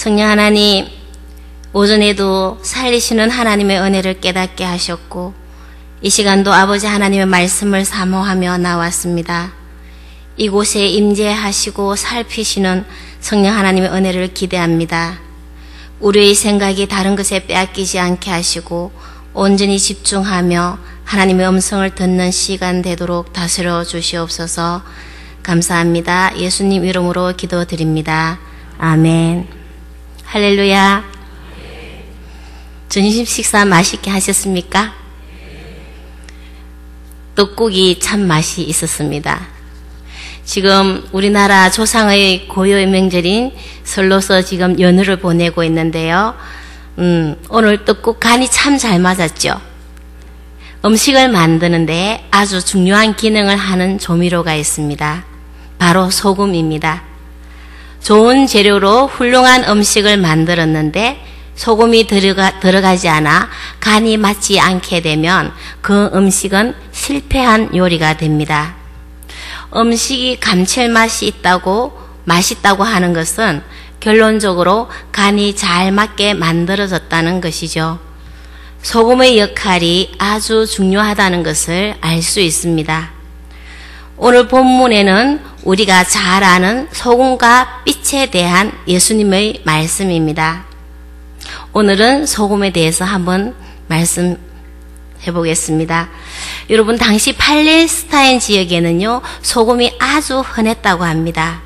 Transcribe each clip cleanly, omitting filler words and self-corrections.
성령 하나님, 오전에도 살리시는 하나님의 은혜를 깨닫게 하셨고 이 시간도 아버지 하나님의 말씀을 사모하며 나왔습니다. 이곳에 임재하시고 살피시는 성령 하나님의 은혜를 기대합니다. 우리의 생각이 다른 것에 빼앗기지 않게 하시고 온전히 집중하며 하나님의 음성을 듣는 시간 되도록 다스려 주시옵소서. 감사합니다. 예수님 이름으로 기도드립니다. 아멘. 할렐루야. 점심 식사 맛있게 하셨습니까? 떡국이 참 맛이 있었습니다. 지금 우리나라 조상의 고유의 명절인 설로서 지금 연휴를 보내고 있는데요. 오늘 떡국 간이 참 잘 맞았죠. 음식을 만드는데 아주 중요한 기능을 하는 조미료가 있습니다. 바로 소금입니다. 좋은 재료로 훌륭한 음식을 만들었는데 소금이 들어가지 않아 간이 맞지 않게 되면 그 음식은 실패한 요리가 됩니다. 음식이 감칠맛이 있다고 맛있다고 하는 것은 결론적으로 간이 잘 맞게 만들어졌다는 것이죠. 소금의 역할이 아주 중요하다는 것을 알 수 있습니다. 오늘 본문에는 우리가 잘 아는 소금과 빛에 대한 예수님의 말씀입니다. 오늘은 소금에 대해서 한번 말씀해 보겠습니다. 여러분, 당시 팔레스타인 지역에는요, 소금이 아주 흔했다고 합니다.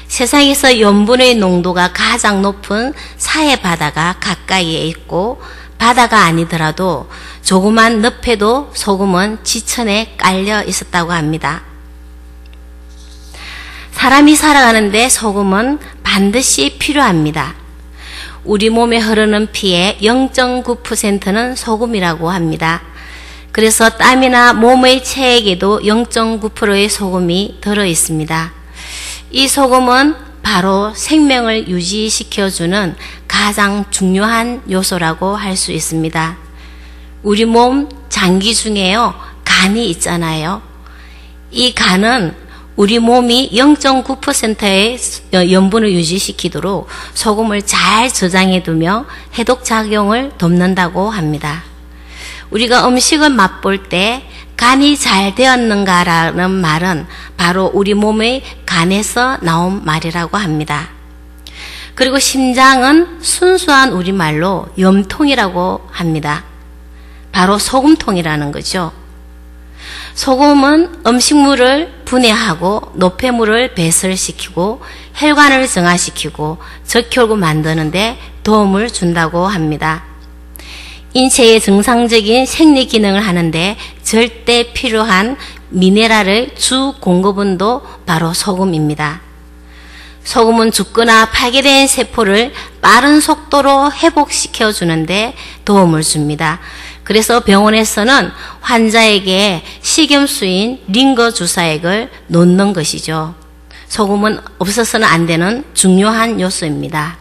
세상에서 염분의 농도가 가장 높은 사해 바다가 가까이에 있고, 바다가 아니더라도 조그만 늪에도 소금은 지천에 깔려 있었다고 합니다. 사람이 살아가는데 소금은 반드시 필요합니다. 우리 몸에 흐르는 피의 0.9%는 소금이라고 합니다. 그래서 땀이나 몸의 체액에도 0.9%의 소금이 들어 있습니다. 이 소금은 바로 생명을 유지시켜주는 가장 중요한 요소라고 할 수 있습니다. 우리 몸 장기 중에요, 간이 있잖아요. 이 간은 우리 몸이 0.9%의 염분을 유지시키도록 소금을 잘 저장해두며 해독작용을 돕는다고 합니다. 우리가 음식을 맛볼 때 간이 잘 되었는가라는 말은 바로 우리 몸의 간에서 나온 말이라고 합니다. 그리고 심장은 순수한 우리말로 염통이라고 합니다. 바로 소금통이라는 거죠. 소금은 음식물을 분해하고 노폐물을 배설시키고 혈관을 정화시키고 적혈구 만드는데 도움을 준다고 합니다. 인체의 정상적인 생리 기능을 하는데 절대 필요한 미네랄의 주 공급원도 바로 소금입니다. 소금은 죽거나 파괴된 세포를 빠른 속도로 회복시켜 주는데 도움을 줍니다. 그래서 병원에서는 환자에게 식염수인 링거 주사액을 놓는 것이죠. 소금은 없어서는 안 되는 중요한 요소입니다.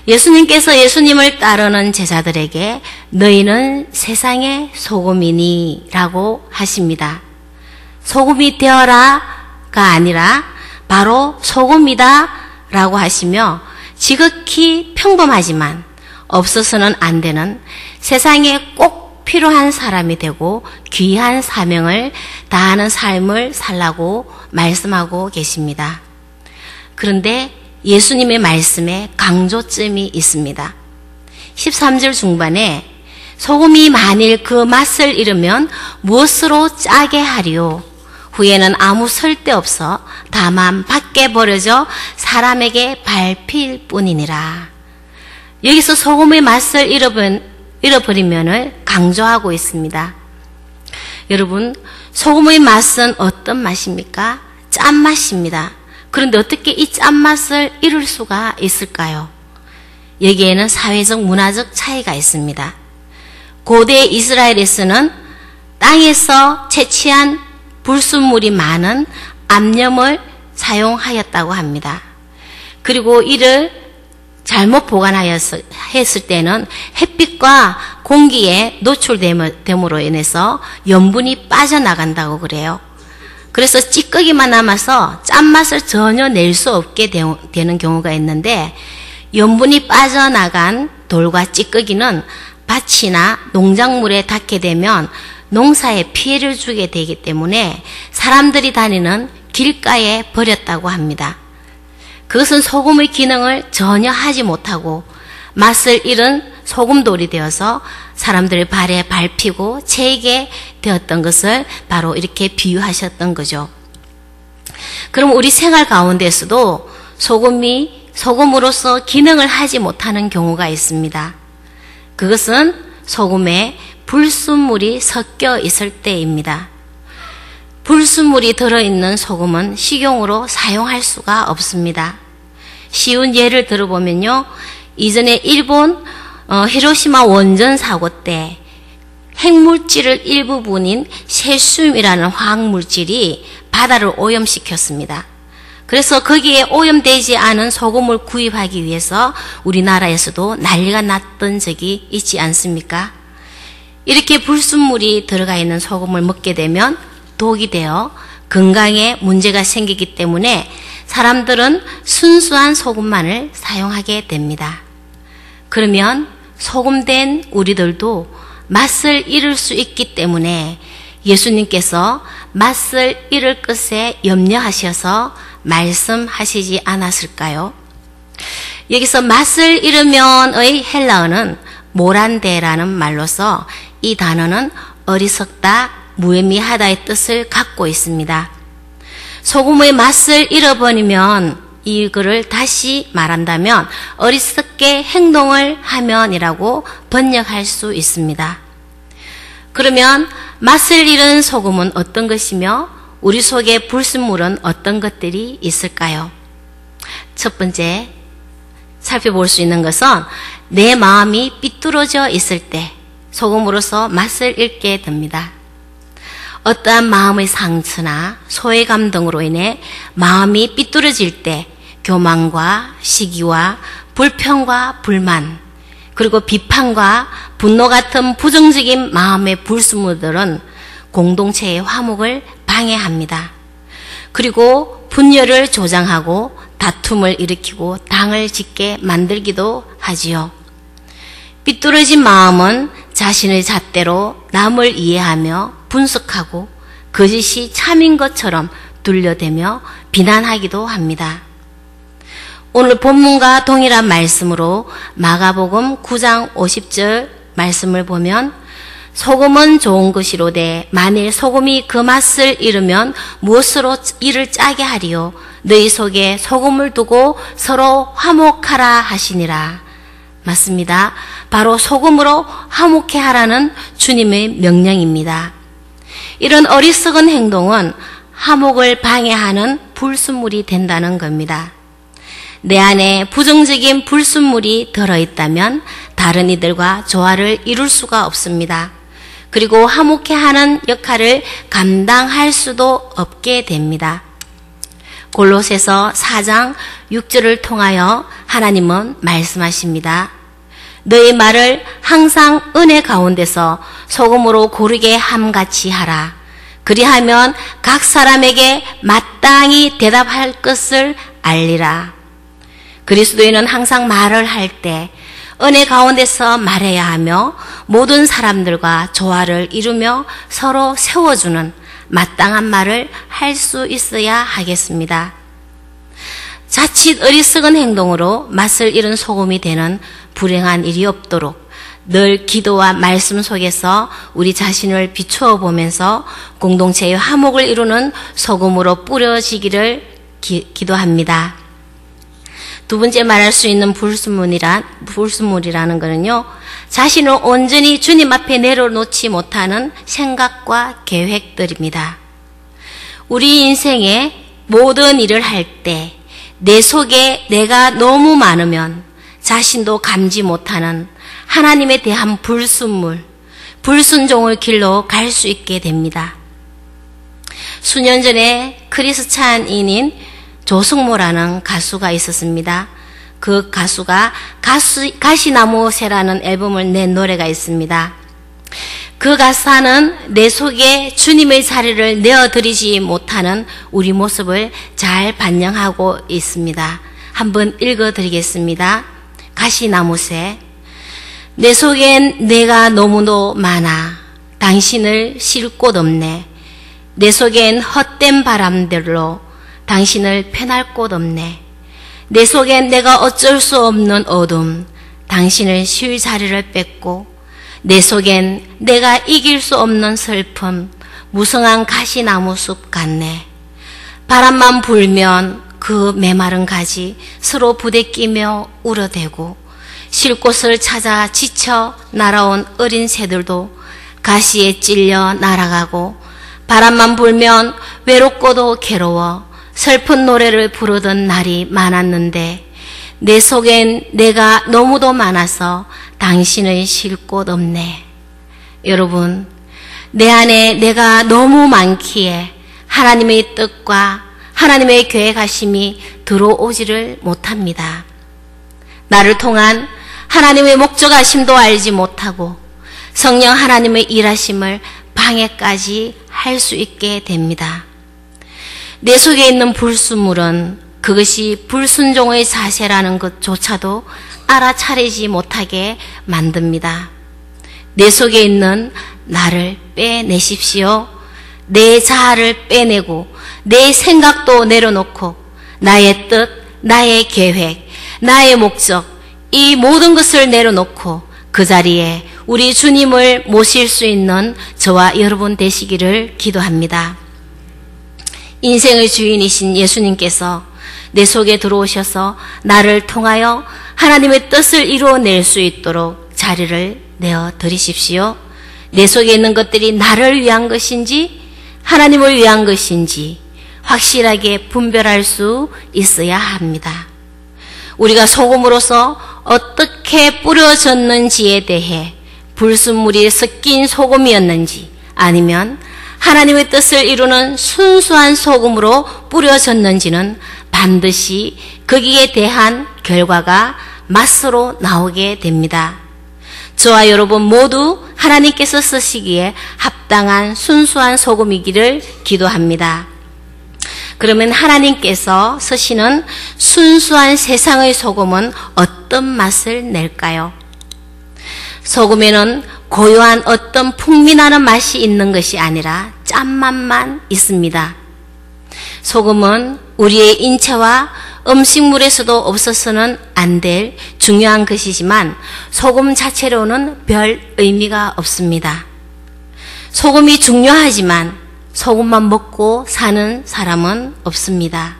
예수님께서 예수님을 따르는 제자들에게 너희는 세상의 소금이니 라고 하십니다. 소금이 되어라가 아니라 바로 소금이다 라고 하시며 지극히 평범하지만 없어서는 안 되는 세상에 꼭 필요한 사람이 되고 귀한 사명을 다하는 삶을 살라고 말씀하고 계십니다. 그런데 예수님의 말씀에 강조점이 있습니다. 13절 중반에 소금이 만일 그 맛을 잃으면 무엇으로 짜게 하리요? 후에는 아무 쓸데없어 다만 밖에 버려져 사람에게 밟힐 뿐이니라. 여기서 소금의 맛을 잃어버리면을 강조하고 있습니다. 여러분, 소금의 맛은 어떤 맛입니까? 짠맛입니다. 그런데 어떻게 이 짠맛을 잃을 수가 있을까요? 여기에는 사회적 문화적 차이가 있습니다. 고대 이스라엘에서는 땅에서 채취한 불순물이 많은 암염을 사용하였다고 합니다. 그리고 이를 잘못 보관하였을 때는 햇빛과 공기에 노출됨으로 인해서 염분이 빠져나간다고 그래요. 그래서 찌꺼기만 남아서 짠맛을 전혀 낼 수 없게 되는 경우가 있는데, 염분이 빠져나간 돌과 찌꺼기는 밭이나 농작물에 닿게 되면 농사에 피해를 주게 되기 때문에 사람들이 다니는 길가에 버렸다고 합니다. 그것은 소금의 기능을 전혀 하지 못하고 맛을 잃은 소금돌이 되어서 사람들의 발에 밟히고 채이게 되었던 것을 바로 이렇게 비유하셨던 거죠. 그럼 우리 생활 가운데서도 소금으로서 기능을 하지 못하는 경우가 있습니다. 그것은 소금에 불순물이 섞여 있을 때입니다. 불순물이 들어있는 소금은 식용으로 사용할 수가 없습니다. 쉬운 예를 들어보면요, 이전에 일본 히로시마 원전 사고 때 핵물질을 일부분인 세슘이라는 화학물질이 바다를 오염시켰습니다. 그래서 거기에 오염되지 않은 소금을 구입하기 위해서 우리나라에서도 난리가 났던 적이 있지 않습니까? 이렇게 불순물이 들어가 있는 소금을 먹게 되면 독이 되어 건강에 문제가 생기기 때문에 사람들은 순수한 소금만을 사용하게 됩니다. 그러면 소금된 우리들도 맛을 잃을 수 있기 때문에 예수님께서 맛을 잃을 것에 염려하셔서 말씀하시지 않았을까요? 여기서 맛을 잃으면의 헬라어는 모란데라는 말로서 이 단어는 어리석다, 무의미하다의 뜻을 갖고 있습니다. 소금의 맛을 잃어버리면, 이거를 다시 말한다면 어리석게 행동을 하면이라고 번역할 수 있습니다. 그러면 맛을 잃은 소금은 어떤 것이며 우리 속에 불순물은 어떤 것들이 있을까요? 첫 번째 살펴볼 수 있는 것은 내 마음이 삐뚤어져 있을 때 소금으로서 맛을 잃게 됩니다. 어떠한 마음의 상처나 소외감 등으로 인해 마음이 삐뚤어질 때 교만과 시기와 불평과 불만, 그리고 비판과 분노 같은 부정적인 마음의 불순물들은 공동체의 화목을 방해합니다. 그리고 분열을 조장하고 다툼을 일으키고 당을 짓게 만들기도 하지요. 삐뚤어진 마음은 자신의 잣대로 남을 이해하며 분석하고 거짓이 참인 것처럼 둘러대며 비난하기도 합니다. 오늘 본문과 동일한 말씀으로 마가복음 9장 50절 말씀을 보면 소금은 좋은 것이로되 만일 소금이 그 맛을 잃으면 무엇으로 이를 짜게 하리요? 너희 속에 소금을 두고 서로 화목하라 하시니라. 맞습니다. 바로 소금으로 화목해 하라는 주님의 명령입니다. 이런 어리석은 행동은 화목을 방해하는 불순물이 된다는 겁니다. 내 안에 부정적인 불순물이 들어있다면 다른 이들과 조화를 이룰 수가 없습니다. 그리고 화목해 하는 역할을 감당할 수도 없게 됩니다. 골로새서 4장 6절을 통하여 하나님은 말씀하십니다. 너희 말을 항상 은혜 가운데서 소금으로 고르게 함같이 하라. 그리하면 각 사람에게 마땅히 대답할 것을 알리라. 그리스도인은 항상 말을 할 때 은혜 가운데서 말해야 하며 모든 사람들과 조화를 이루며 서로 세워주는 마땅한 말을 할 수 있어야 하겠습니다. 자칫 어리석은 행동으로 맛을 잃은 소금이 되는 불행한 일이 없도록 늘 기도와 말씀 속에서 우리 자신을 비추어 보면서 공동체의 화목을 이루는 소금으로 뿌려지기를 기도합니다. 두 번째 말할 수 있는 불순물이라는 것은요, 자신을 온전히 주님 앞에 내려놓지 못하는 생각과 계획들입니다. 우리 인생의 모든 일을 할 때 내 속에 내가 너무 많으면 자신도 감지 못하는 하나님에 대한 불순물, 불순종의 길로 갈 수 있게 됩니다. 수년 전에 크리스찬인인 조승모라는 가수가 있었습니다. 그 가수가 가시나무 새라는 앨범을 낸 노래가 있습니다. 그 가사는 내 속에 주님의 자리를 내어드리지 못하는 우리 모습을 잘 반영하고 있습니다. 한번 읽어드리겠습니다. 가시나무새. 내 속엔 내가 너무도 많아 당신을 쉴 곳 없네. 내 속엔 헛된 바람들로 당신을 편할 곳 없네. 내 속엔 내가 어쩔 수 없는 어둠, 당신을 쉴 자리를 뺏고, 내 속엔 내가 이길 수 없는 슬픔, 무성한 가시나무 숲 같네. 바람만 불면 그 메마른 가지 서로 부대끼며 울어대고, 쉴 곳을 찾아 지쳐 날아온 어린 새들도 가시에 찔려 날아가고, 바람만 불면 외롭고도 괴로워 슬픈 노래를 부르던 날이 많았는데, 내 속엔 내가 너무도 많아서 당신을 쉴 곳 없네. 여러분, 내 안에 내가 너무 많기에 하나님의 뜻과 하나님의 계획하심이 들어오지를 못합니다. 나를 통한 하나님의 목적하심도 알지 못하고 성령 하나님의 일하심을 방해까지 할 수 있게 됩니다. 내 속에 있는 불순물은 그것이 불순종의 자세라는 것조차도 알아차리지 못하게 만듭니다. 내 속에 있는 나를 빼내십시오. 내 자아를 빼내고 내 생각도 내려놓고 나의 뜻, 나의 계획, 나의 목적, 이 모든 것을 내려놓고 그 자리에 우리 주님을 모실 수 있는 저와 여러분 되시기를 기도합니다. 인생의 주인이신 예수님께서 내 속에 들어오셔서 나를 통하여 하나님의 뜻을 이루어낼 수 있도록 자리를 내어 드리십시오. 내 속에 있는 것들이 나를 위한 것인지 하나님을 위한 것인지 확실하게 분별할 수 있어야 합니다. 우리가 소금으로서 어떻게 뿌려졌는지에 대해 불순물이 섞인 소금이었는지 아니면 하나님의 뜻을 이루는 순수한 소금으로 뿌려졌는지는 반드시 거기에 대한 결과가 맛으로 나오게 됩니다. 저와 여러분 모두 하나님께서 쓰시기에 합당한 순수한 소금이기를 기도합니다. 그러면 하나님께서 쓰시는 순수한 세상의 소금은 어떤 맛을 낼까요? 소금에는 고요한 어떤 풍미나는 맛이 있는 것이 아니라 짠맛만 있습니다. 소금은 우리의 인체와 음식물에서도 없어서는 안 될 중요한 것이지만 소금 자체로는 별 의미가 없습니다. 소금이 중요하지만 소금만 먹고 사는 사람은 없습니다.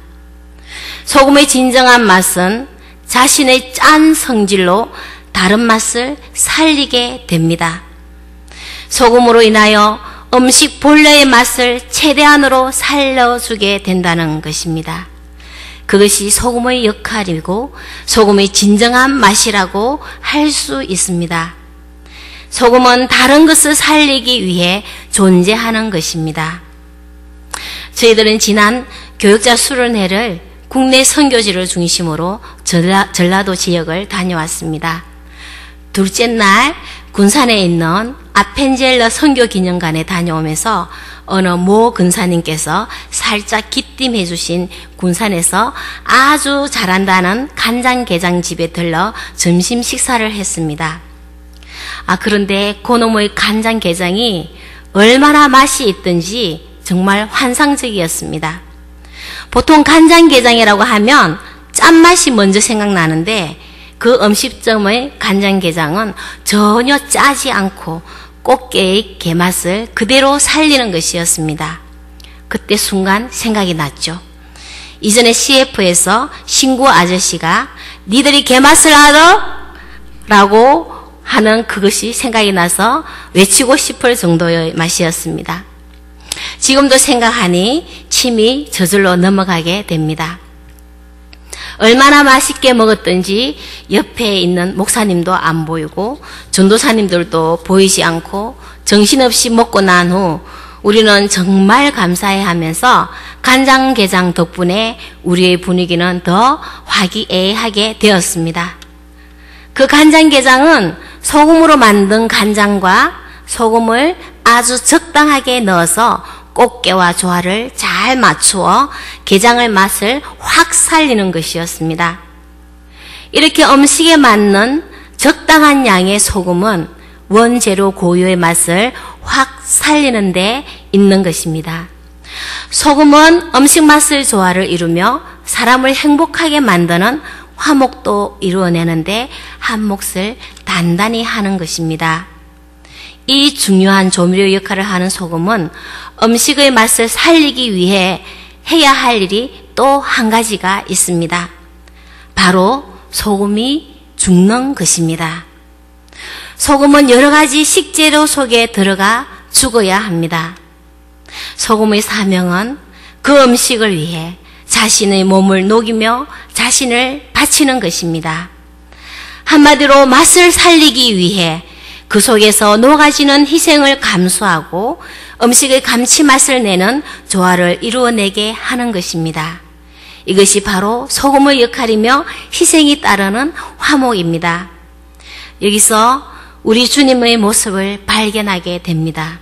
소금의 진정한 맛은 자신의 짠 성질로 다른 맛을 살리게 됩니다. 소금으로 인하여 음식 본래의 맛을 최대한으로 살려주게 된다는 것입니다. 그것이 소금의 역할이고 소금의 진정한 맛이라고 할 수 있습니다. 소금은 다른 것을 살리기 위해 존재하는 것입니다. 저희들은 지난 교육자 수련회를 국내 선교지를 중심으로 전라도 지역을 다녀왔습니다. 둘째 날 군산에 있는 아펜젤러 선교기념관에 다녀오면서 어느 모 근사님께서 살짝 기띔해 주신 군산에서 아주 잘한다는 간장게장집에 들러 점심 식사를 했습니다. 그런데 그놈의 간장게장이 얼마나 맛이 있든지 정말 환상적이었습니다. 보통 간장게장이라고 하면 짠맛이 먼저 생각나는데 그 음식점의 간장게장은 전혀 짜지 않고 꽃게의 게맛을 그대로 살리는 것이었습니다. 그때 순간 생각이 났죠. 이전에 CF에서 신구 아저씨가 니들이 게맛을 알아? 라고 하는 그것이 생각이 나서 외치고 싶을 정도의 맛이었습니다. 지금도 생각하니 침이 저절로 넘어가게 됩니다. 얼마나 맛있게 먹었던지 옆에 있는 목사님도 안 보이고 전도사님들도 보이지 않고 정신없이 먹고 난 후 우리는 정말 감사해하면서 간장게장 덕분에 우리의 분위기는 더 화기애애하게 되었습니다. 그 간장게장은 소금으로 만든 간장과 소금을 아주 적당하게 넣어서 꽃게와 조화를 잘 맞추어 게장의 맛을 확 살리는 것이었습니다. 이렇게 음식에 맞는 적당한 양의 소금은 원재료 고유의 맛을 확 살리는 데 있는 것입니다. 소금은 음식 맛의 조화를 이루며 사람을 행복하게 만드는 화목도 이루어내는데 한 몫을 단단히 하는 것입니다. 이 중요한 조미료 역할을 하는 소금은 음식의 맛을 살리기 위해 해야 할 일이 또 한 가지가 있습니다. 바로 소금이 죽는 것입니다. 소금은 여러 가지 식재료 속에 들어가 죽어야 합니다. 소금의 사명은 그 음식을 위해 자신의 몸을 녹이며 자신을 바치는 것입니다. 한마디로 맛을 살리기 위해 그 속에서 녹아지는 희생을 감수하고 음식의 감칠맛을 내는 조화를 이루어내게 하는 것입니다. 이것이 바로 소금의 역할이며 희생이 따르는 화목입니다. 여기서 우리 주님의 모습을 발견하게 됩니다.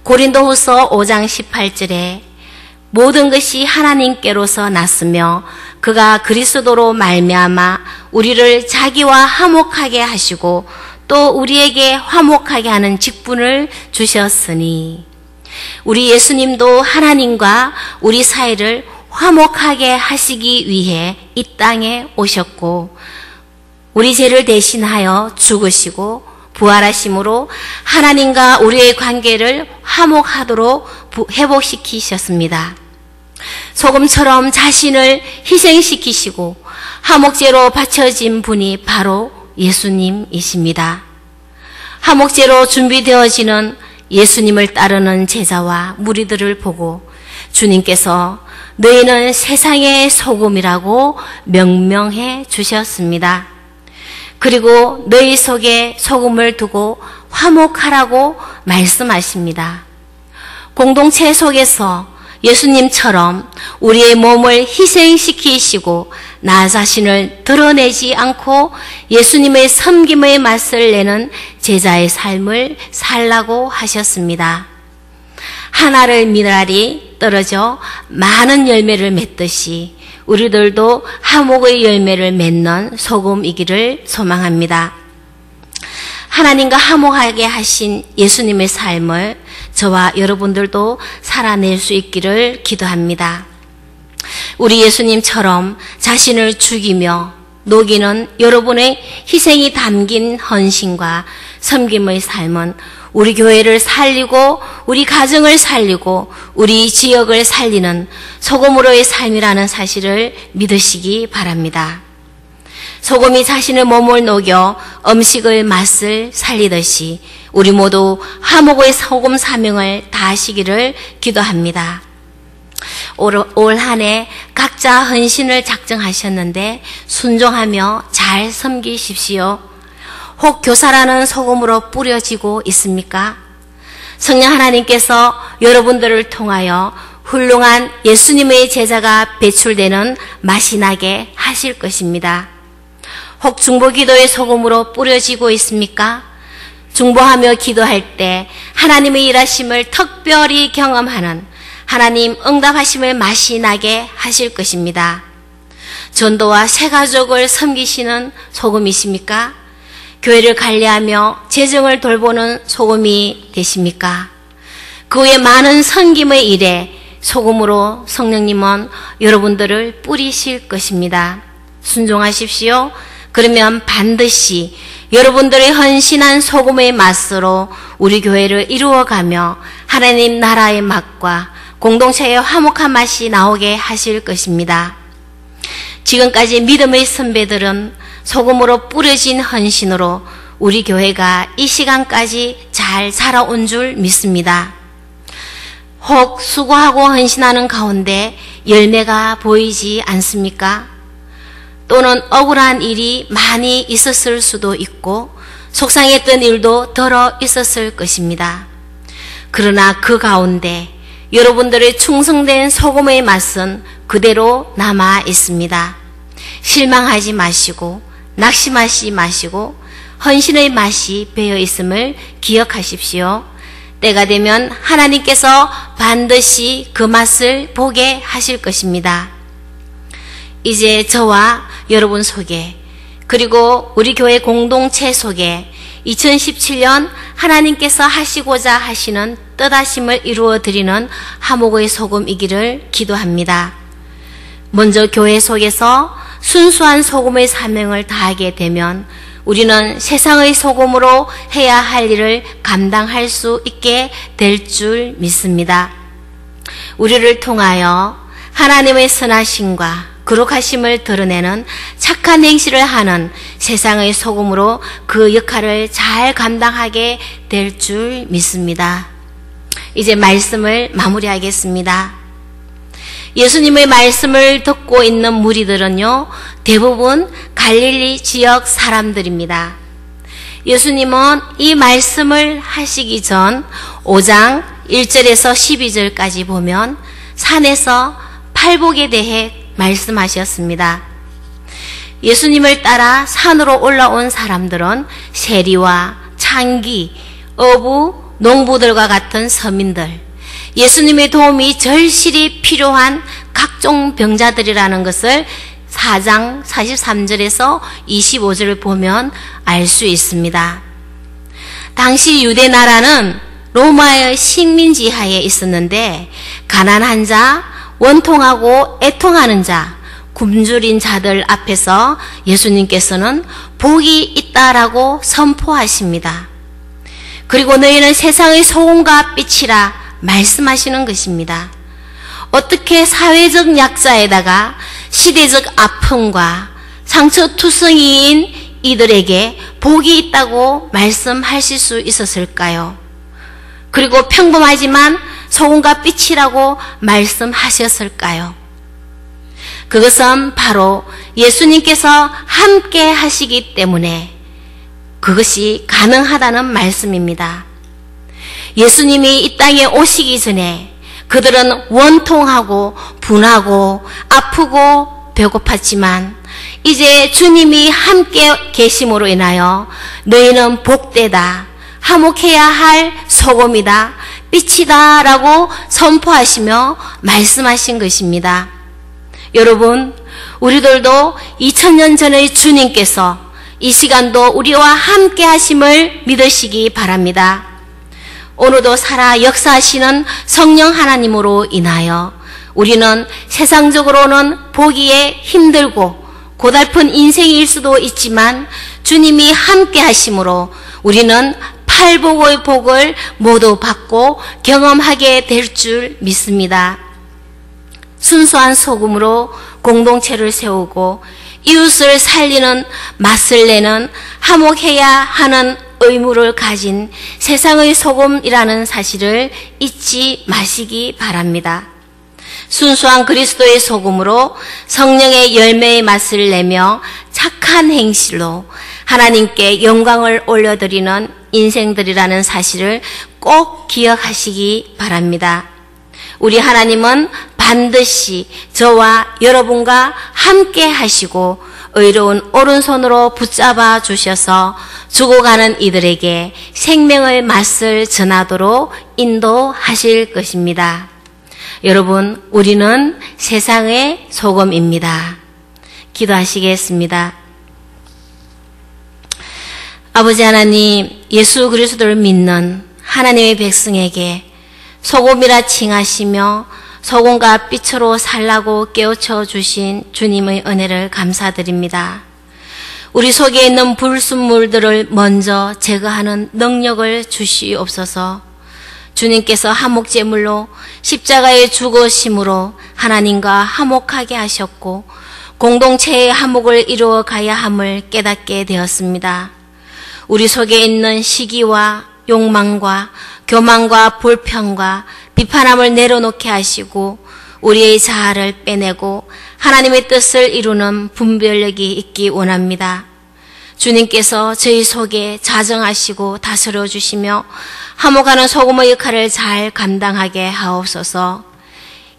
고린도후서 5장 18절에 모든 것이 하나님께로서 났으며 그가 그리스도로 말미암아 우리를 자기와 화목하게 하시고 또 우리에게 화목하게 하는 직분을 주셨으니 우리 예수님도 하나님과 우리 사이를 화목하게 하시기 위해 이 땅에 오셨고 우리 죄를 대신하여 죽으시고 부활하심으로 하나님과 우리의 관계를 화목하도록 회복시키셨습니다. 소금처럼 자신을 희생시키시고 화목제로 바쳐진 분이 바로 예수님이십니다. 화목제로 준비되어지는 예수님을 따르는 제자와 무리들을 보고 주님께서 너희는 세상의 소금이라고 명명해 주셨습니다. 그리고 너희 속에 소금을 두고 화목하라고 말씀하십니다. 공동체 속에서 예수님처럼 우리의 몸을 희생시키시고 나 자신을 드러내지 않고 예수님의 섬김의 맛을 내는 제자의 삶을 살라고 하셨습니다. 하나를 미나리 떨어져 많은 열매를 맺듯이 우리들도 화목의 열매를 맺는 소금이기를 소망합니다. 하나님과 화목하게 하신 예수님의 삶을 저와 여러분들도 살아낼 수 있기를 기도합니다. 우리 예수님처럼 자신을 죽이며 녹이는 여러분의 희생이 담긴 헌신과 섬김의 삶은 우리 교회를 살리고 우리 가정을 살리고 우리 지역을 살리는 소금으로의 삶이라는 사실을 믿으시기 바랍니다. 소금이 자신의 몸을 녹여 음식의 맛을 살리듯이 우리 모두 화목의 소금 사명을 다하시기를 기도합니다. 올 한 해 각자 헌신을 작정하셨는데 순종하며 잘 섬기십시오. 혹 교사라는 소금으로 뿌려지고 있습니까? 성령 하나님께서 여러분들을 통하여 훌륭한 예수님의 제자가 배출되는 맛이 나게 하실 것입니다. 혹 중보기도의 소금으로 뿌려지고 있습니까? 중보하며 기도할 때 하나님의 일하심을 특별히 경험하는 하나님 응답하심을 맛이 나게 하실 것입니다. 전도와 새가족을 섬기시는 소금이십니까? 교회를 관리하며 재정을 돌보는 소금이 되십니까? 그 외 많은 섬김의 일에 소금으로 성령님은 여러분들을 뿌리실 것입니다. 순종하십시오. 그러면 반드시 여러분들의 헌신한 소금의 맛으로 우리 교회를 이루어가며 하나님 나라의 맛과 공동체의 화목한 맛이 나오게 하실 것입니다. 지금까지 믿음의 선배들은 소금으로 뿌려진 헌신으로 우리 교회가 이 시간까지 잘 살아온 줄 믿습니다. 혹 수고하고 헌신하는 가운데 열매가 보이지 않습니까? 또는 억울한 일이 많이 있었을 수도 있고 속상했던 일도 덜어 있었을 것입니다. 그러나 그 가운데 여러분들의 충성된 소금의 맛은 그대로 남아 있습니다. 실망하지 마시고 낙심하지 마시고 헌신의 맛이 배어 있음을 기억하십시오. 때가 되면 하나님께서 반드시 그 맛을 보게 하실 것입니다. 이제 저와 여러분 속에, 그리고 우리 교회 공동체 속에 2017년 하나님께서 하시고자 하시는 뜻하심을 이루어 드리는 화목의 소금이기를 기도합니다. 먼저 교회 속에서 순수한 소금의 사명을 다하게 되면 우리는 세상의 소금으로 해야 할 일을 감당할 수 있게 될 줄 믿습니다. 우리를 통하여 하나님의 선하심과 거룩하심을 드러내는 착한 행실을 하는 세상의 소금으로 그 역할을 잘 감당하게 될 줄 믿습니다. 이제 말씀을 마무리하겠습니다. 예수님의 말씀을 듣고 있는 무리들은요, 대부분 갈릴리 지역 사람들입니다. 예수님은 이 말씀을 하시기 전 5장 1절에서 12절까지 보면 산에서 팔복에 대해 말씀하셨습니다. 예수님을 따라 산으로 올라온 사람들은 세리와 창기, 어부, 농부들과 같은 서민들, 예수님의 도움이 절실히 필요한 각종 병자들이라는 것을 4장 43절에서 25절을 보면 알 수 있습니다. 당시 유대 나라는 로마의 식민지 하에 있었는데 가난한 자, 원통하고 애통하는 자, 굶주린 자들 앞에서 예수님께서는 복이 있다라고 선포하십니다. 그리고 너희는 세상의 소금과 빛이라 말씀하시는 것입니다. 어떻게 사회적 약자에다가 시대적 아픔과 상처투성이인 이들에게 복이 있다고 말씀하실 수 있었을까요? 그리고 평범하지만 소금과 빛이라고 말씀하셨을까요? 그것은 바로 예수님께서 함께 하시기 때문에 그것이 가능하다는 말씀입니다. 예수님이 이 땅에 오시기 전에 그들은 원통하고 분하고 아프고 배고팠지만 이제 주님이 함께 계심으로 인하여 너희는 복되다, 화목해야 할 소금이다, 빛이다 라고 선포하시며 말씀하신 것입니다. 여러분, 우리들도 2000년 전의 주님께서 이 시간도 우리와 함께 하심을 믿으시기 바랍니다. 오늘도 살아 역사하시는 성령 하나님으로 인하여 우리는 세상적으로는 보기에 힘들고 고달픈 인생일 수도 있지만 주님이 함께 하심으로 우리는 팔복의 복을 모두 받고 경험하게 될 줄 믿습니다. 순수한 소금으로 공동체를 세우고 이웃을 살리는 맛을 내는 화목해야 하는 의무를 가진 세상의 소금이라는 사실을 잊지 마시기 바랍니다. 순수한 그리스도의 소금으로 성령의 열매의 맛을 내며 착한 행실로 하나님께 영광을 올려드리는 인생들이라는 사실을 꼭 기억하시기 바랍니다. 우리 하나님은 반드시 저와 여러분과 함께 하시고 의로운 오른손으로 붙잡아 주셔서 죽어가는 이들에게 생명의 맛을 전하도록 인도하실 것입니다. 여러분, 우리는 세상의 소금입니다. 기도하시겠습니다. 아버지 하나님, 예수 그리스도를 믿는 하나님의 백성에게 소금이라 칭하시며 소금과 빛으로 살라고 깨우쳐 주신 주님의 은혜를 감사드립니다. 우리 속에 있는 불순물들을 먼저 제거하는 능력을 주시옵소서. 주님께서 화목제물로 십자가의 죽으심으로 하나님과 화목하게 하셨고 공동체의 화목을 이루어 가야 함을 깨닫게 되었습니다. 우리 속에 있는 시기와 욕망과 교만과 불평과 비판함을 내려놓게 하시고 우리의 자아를 빼내고 하나님의 뜻을 이루는 분별력이 있기 원합니다. 주님께서 저희 속에 자정하시고 다스려 주시며 화목하는 소금의 역할을 잘 감당하게 하옵소서.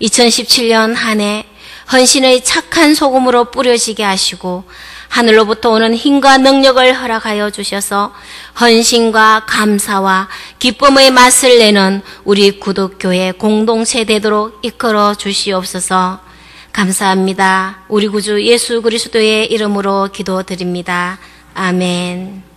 2017년 한 해 헌신의 착한 소금으로 뿌려지게 하시고 하늘로부터 오는 힘과 능력을 허락하여 주셔서 헌신과 감사와 기쁨의 맛을 내는 우리 구독교회 공동체 되도록 이끌어 주시옵소서. 감사합니다. 우리 구주 예수 그리스도의 이름으로 기도드립니다. 아멘.